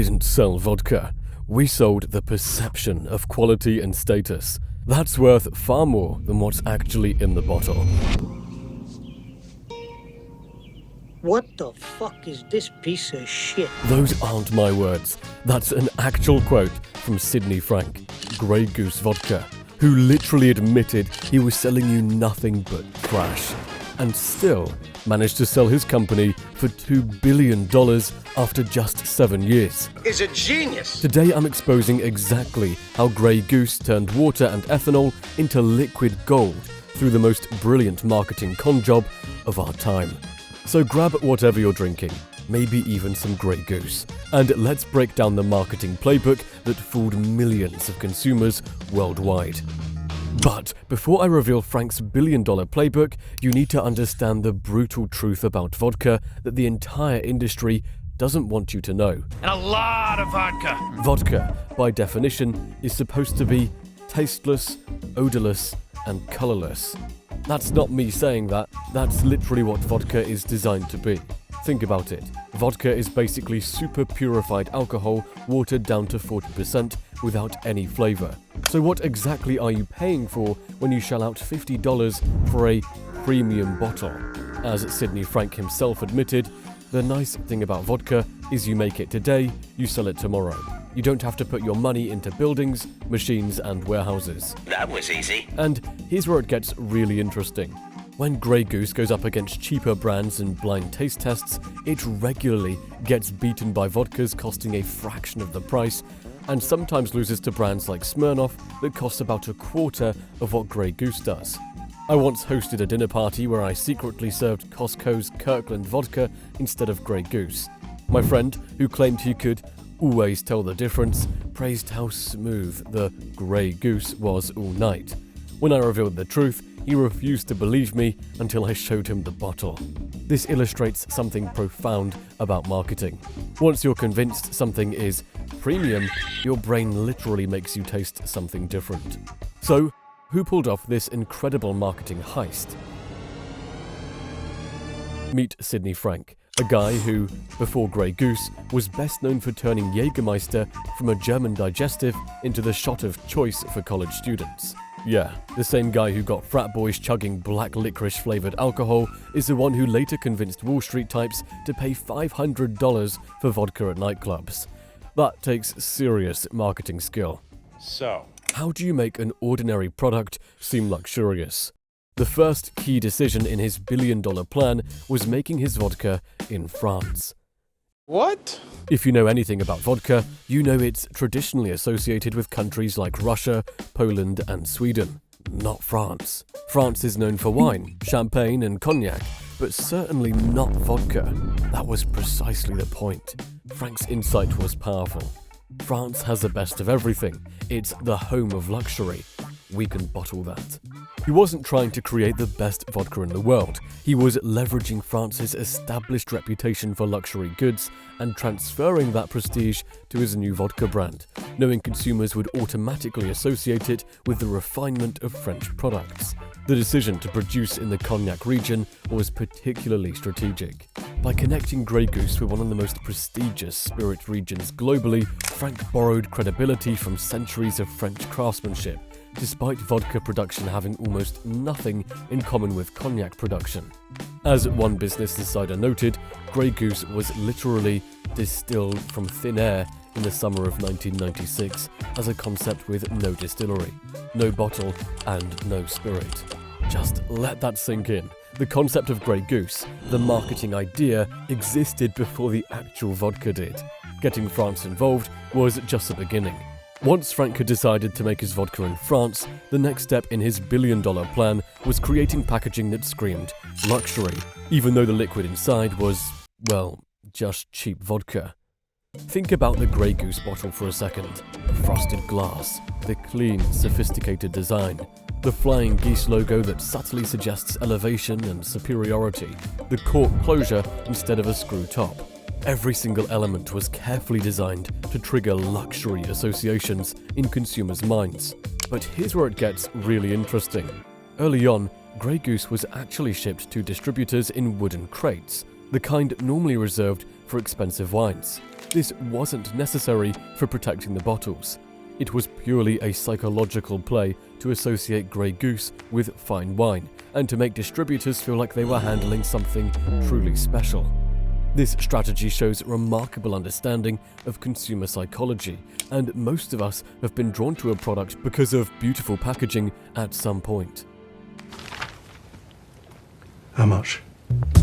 didn't sell vodka. We sold the perception of quality and status. That's worth far more than what's actually in the bottle. What the fuck is this piece of shit? Those aren't my words. That's an actual quote from Sidney Frank, Grey Goose Vodka, who literally admitted he was selling you nothing but trash, and still managed to sell his company for $2 billion after just 7 years. Is a genius! Today I'm exposing exactly how Grey Goose turned water and ethanol into liquid gold through the most brilliant marketing con job of our time. So grab whatever you're drinking, maybe even some Grey Goose, and let's break down the marketing playbook that fooled millions of consumers worldwide. But before I reveal Frank's billion-dollar playbook, you need to understand the brutal truth about vodka that the entire industry doesn't want you to know. And a lot of vodka! Vodka, by definition, is supposed to be tasteless, odorless, and colorless. That's not me saying that, that's literally what vodka is designed to be. Think about it. Vodka is basically super purified alcohol watered down to 40% without any flavor. So what exactly are you paying for when you shell out $50 for a premium bottle? As Sidney Frank himself admitted, the nice thing about vodka is you make it today, you sell it tomorrow. You don't have to put your money into buildings, machines, and warehouses. That was easy. And here's where it gets really interesting. When Grey Goose goes up against cheaper brands in blind taste tests, it regularly gets beaten by vodkas costing a fraction of the price, and sometimes loses to brands like Smirnoff that cost about a quarter of what Grey Goose does. I once hosted a dinner party where I secretly served Costco's Kirkland vodka instead of Grey Goose. My friend, who claimed he could always tell the difference, praised how smooth the Grey Goose was all night. When I revealed the truth, he refused to believe me until I showed him the bottle. This illustrates something profound about marketing. Once you're convinced something is premium, your brain literally makes you taste something different. So, who pulled off this incredible marketing heist? Meet Sidney Frank, a guy who, before Grey Goose, was best known for turning Jägermeister from a German digestive into the shot of choice for college students. Yeah, the same guy who got frat boys chugging black licorice-flavored alcohol is the one who later convinced Wall Street types to pay $500 for vodka at nightclubs. That takes serious marketing skill. So, how do you make an ordinary product seem luxurious? The first key decision in his billion-dollar plan was making his vodka in France. what? If you know anything about vodka, you know it's traditionally associated with countries like Russia, Poland, and Sweden. Not France. France is known for wine, champagne, and cognac, but certainly not vodka. That was precisely the point. Frank's insight was powerful. France has the best of everything. It's the home of luxury. We can bottle that. He wasn't trying to create the best vodka in the world. He was leveraging France's established reputation for luxury goods and transferring that prestige to his new vodka brand, knowing consumers would automatically associate it with the refinement of French products. The decision to produce in the Cognac region was particularly strategic. By connecting Grey Goose with one of the most prestigious spirit regions globally, Frank borrowed credibility from centuries of French craftsmanship, despite vodka production having almost nothing in common with cognac production. As one business insider noted, Grey Goose was literally distilled from thin air in the summer of 1996 as a concept with no distillery, no bottle, and no spirit. Just let that sink in. The concept of Grey Goose, the marketing idea, existed before the actual vodka did. Getting France involved was just the beginning. Once Frank had decided to make his vodka in France, the next step in his billion-dollar plan was creating packaging that screamed luxury, even though the liquid inside was, well, just cheap vodka. Think about the Grey Goose bottle for a second. Frosted glass, the clean, sophisticated design, the flying geese logo that subtly suggests elevation and superiority, the cork closure instead of a screw top. Every single element was carefully designed to trigger luxury associations in consumers' minds. But here's where it gets really interesting. Early on, Grey Goose was actually shipped to distributors in wooden crates, the kind normally reserved for expensive wines. This wasn't necessary for protecting the bottles. It was purely a psychological play to associate Grey Goose with fine wine and to make distributors feel like they were handling something truly special. This strategy shows remarkable understanding of consumer psychology, and most of us have been drawn to a product because of beautiful packaging at some point. How much?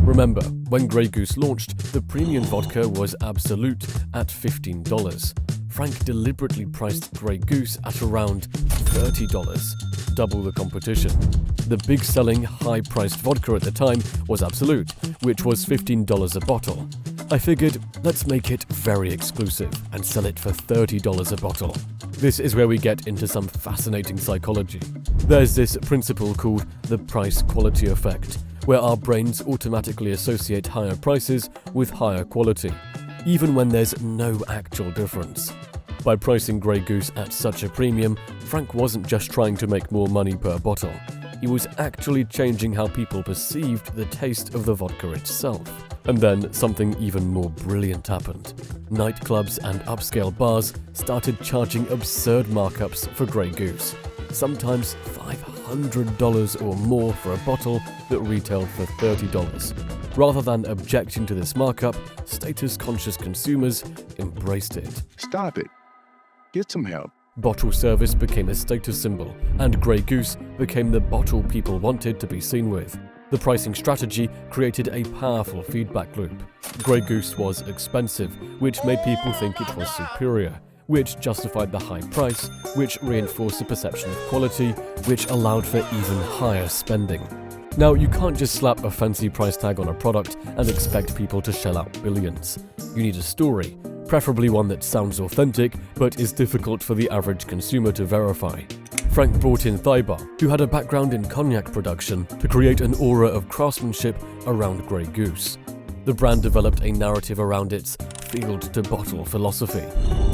Remember, when Grey Goose launched, the premium vodka was Absolute at $15. Frank deliberately priced Grey Goose at around $30, double the competition. The big-selling, high-priced vodka at the time was Absolute, which was $15 a bottle. I figured, let's make it very exclusive and sell it for $30 a bottle. This is where we get into some fascinating psychology. There's this principle called the price-quality effect, where our brains automatically associate higher prices with higher quality, even when there's no actual difference. By pricing Grey Goose at such a premium, Frank wasn't just trying to make more money per bottle. He was actually changing how people perceived the taste of the vodka itself. And then something even more brilliant happened. Nightclubs and upscale bars started charging absurd markups for Grey Goose, sometimes $500 or more for a bottle that retailed for $30. Rather than objecting to this markup, status-conscious consumers embraced it. Stop it. Get some help. Bottle service became a status symbol, and Grey Goose became the bottle people wanted to be seen with. The pricing strategy created a powerful feedback loop. Grey Goose was expensive, which made people think it was superior, which justified the high price, which reinforced the perception of quality, which allowed for even higher spending. Now, you can't just slap a fancy price tag on a product and expect people to shell out billions. You need a story, preferably one that sounds authentic but is difficult for the average consumer to verify. Frank brought in Thibaut, who had a background in cognac production, to create an aura of craftsmanship around Grey Goose. The brand developed a narrative around its field-to-bottle philosophy,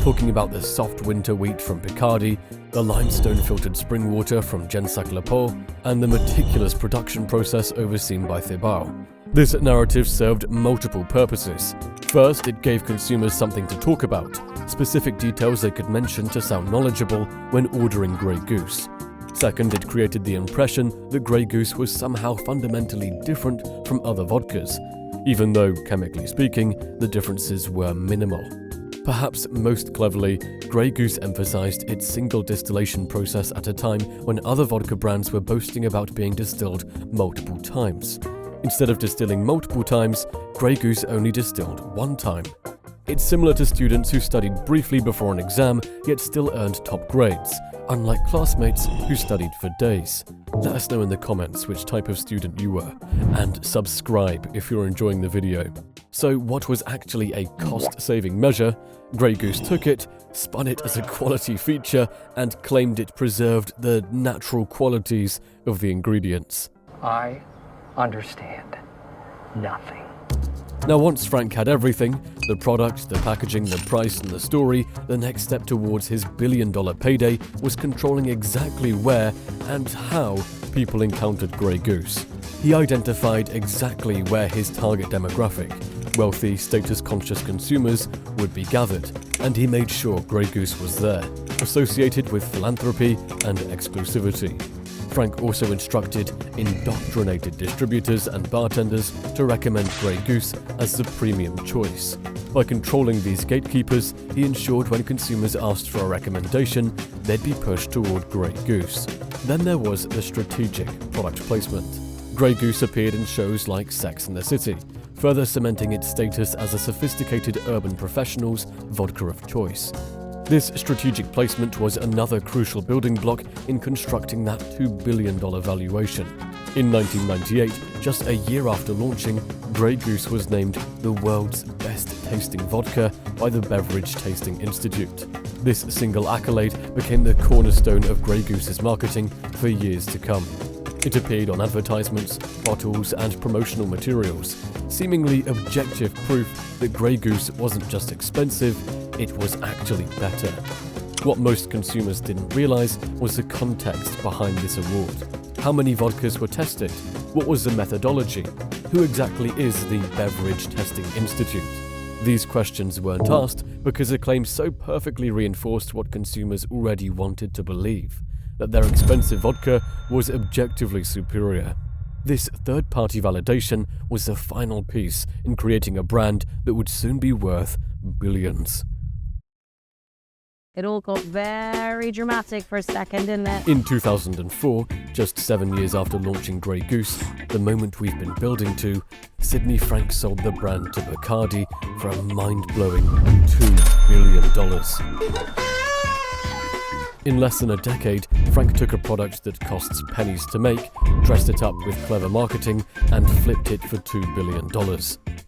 talking about the soft winter wheat from Picardy, the limestone-filtered spring water from Gensac-le-Pau, and the meticulous production process overseen by Thibaut. This narrative served multiple purposes. First, it gave consumers something to talk about, specific details they could mention to sound knowledgeable when ordering Grey Goose. Second, it created the impression that Grey Goose was somehow fundamentally different from other vodkas, even though, chemically speaking, the differences were minimal. Perhaps most cleverly, Grey Goose emphasized its single distillation process at a time when other vodka brands were boasting about being distilled multiple times. Instead of distilling multiple times, Grey Goose only distilled one time. It's similar to students who studied briefly before an exam yet still earned top grades, unlike classmates who studied for days. Let us know in the comments which type of student you were, and subscribe if you're enjoying the video. So what was actually a cost-saving measure? Grey Goose took it, spun it as a quality feature, and claimed it preserved the natural qualities of the ingredients. I understand nothing. Now, once Frank had everything, the product, the packaging, the price, and the story, the next step towards his billion-dollar payday was controlling exactly where and how people encountered Grey Goose. He identified exactly where his target demographic, wealthy, status-conscious consumers, would be gathered, and he made sure Grey Goose was there, associated with philanthropy and exclusivity. Frank also instructed indoctrinated distributors and bartenders to recommend Grey Goose as the premium choice. By controlling these gatekeepers, he ensured when consumers asked for a recommendation, they'd be pushed toward Grey Goose. Then there was the strategic product placement. Grey Goose appeared in shows like Sex and the City, further cementing its status as a sophisticated urban professional's vodka of choice. This strategic placement was another crucial building block in constructing that $2 billion valuation. In 1998, just a year after launching, Grey Goose was named the world's best tasting vodka by the Beverage Tasting Institute. This single accolade became the cornerstone of Grey Goose's marketing for years to come. It appeared on advertisements, bottles, and promotional materials, seemingly objective proof that Grey Goose wasn't just expensive, it was actually better. What most consumers didn't realize was the context behind this award. How many vodkas were tested? What was the methodology? Who exactly is the Beverage Testing Institute? These questions weren't asked because the claim so perfectly reinforced what consumers already wanted to believe, that their expensive vodka was objectively superior. This third-party validation was the final piece in creating a brand that would soon be worth billions. It all got very dramatic for a second, didn't it? In 2004, just 7 years after launching Grey Goose, the moment we've been building to, Sidney Frank sold the brand to Bacardi for a mind-blowing $2 billion. In less than a decade, Frank took a product that costs pennies to make, dressed it up with clever marketing, and flipped it for $2 billion.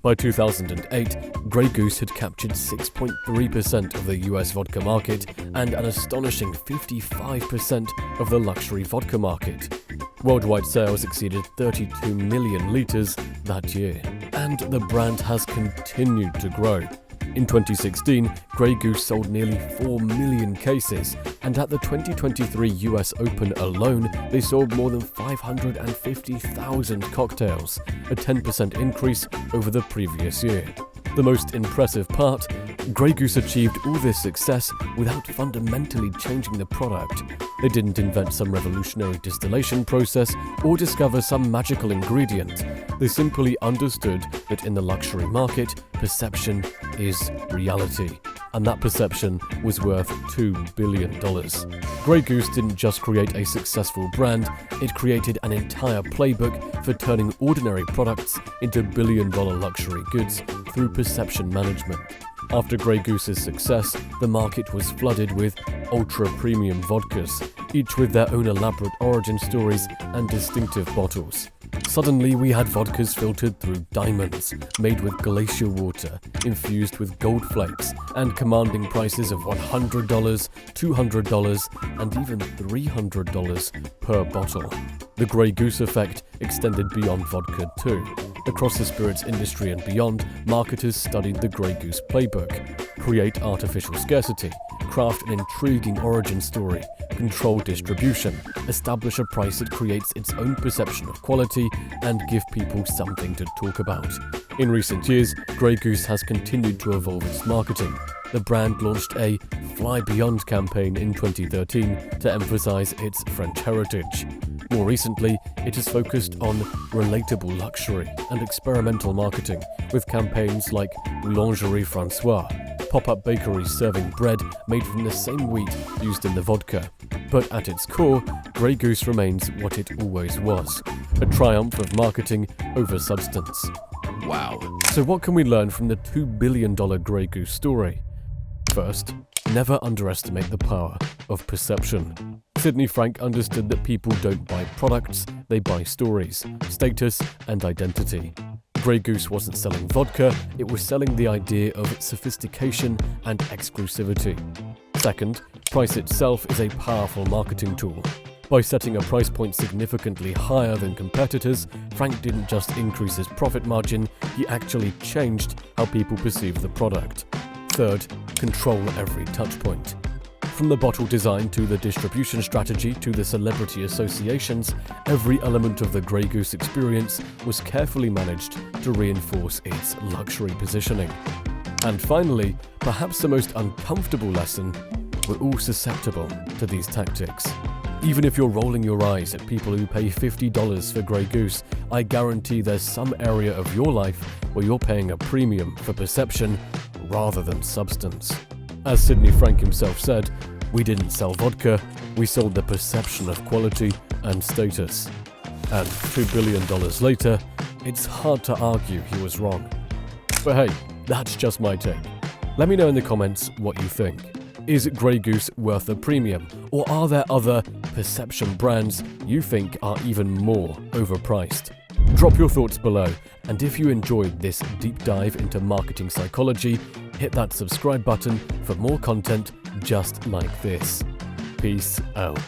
By 2008, Grey Goose had captured 6.3% of the US vodka market and an astonishing 55% of the luxury vodka market. Worldwide sales exceeded 32 million litres that year, and the brand has continued to grow. In 2016, Grey Goose sold nearly 4 million cases, and at the 2023 US Open alone, they sold more than 550,000 cocktails, a 10% increase over the previous year. The most impressive part, Grey Goose achieved all this success without fundamentally changing the product. They didn't invent some revolutionary distillation process or discover some magical ingredient. They simply understood that in the luxury market, perception is reality. And that perception was worth $2 billion. Grey Goose didn't just create a successful brand, it created an entire playbook for turning ordinary products into billion-dollar luxury goods through perception management. After Grey Goose's success, the market was flooded with ultra-premium vodkas, each with their own elaborate origin stories and distinctive bottles. Suddenly, we had vodkas filtered through diamonds, made with glacier water, infused with gold flakes, and commanding prices of $100, $200, and even $300 per bottle. The Grey Goose effect extended beyond vodka too. Across the spirits industry and beyond, marketers studied the Grey Goose playbook: create artificial scarcity, craft an intriguing origin story, control distribution, establish a price that creates its own perception of quality, and give people something to talk about. In recent years, Grey Goose has continued to evolve its marketing. The brand launched a Fly Beyond campaign in 2013 to emphasize its French heritage. More recently, it has focused on relatable luxury and experimental marketing, with campaigns like Boulangerie François, pop-up bakeries serving bread made from the same wheat used in the vodka. But at its core, Grey Goose remains what it always was: a triumph of marketing over substance. Wow. So what can we learn from the $2 billion Grey Goose story? First, never underestimate the power of perception. Sidney Frank understood that people don't buy products, they buy stories, status, and identity. Grey Goose wasn't selling vodka, it was selling the idea of sophistication and exclusivity. Second, price itself is a powerful marketing tool. By setting a price point significantly higher than competitors, Frank didn't just increase his profit margin, he actually changed how people perceive the product. Third, control every touchpoint. From the bottle design to the distribution strategy to the celebrity associations, every element of the Grey Goose experience was carefully managed to reinforce its luxury positioning. And finally, perhaps the most uncomfortable lesson, we're all susceptible to these tactics. Even if you're rolling your eyes at people who pay $50 for Grey Goose, I guarantee there's some area of your life where you're paying a premium for perception rather than substance. As Sidney Frank himself said, we didn't sell vodka, we sold the perception of quality and status. And $2 billion later, it's hard to argue he was wrong. But hey, that's just my take. Let me know in the comments what you think. Is Grey Goose worth a premium, or are there other perception brands you think are even more overpriced? Drop your thoughts below, and if you enjoyed this deep dive into marketing psychology, hit that subscribe button for more content just like this. Peace out.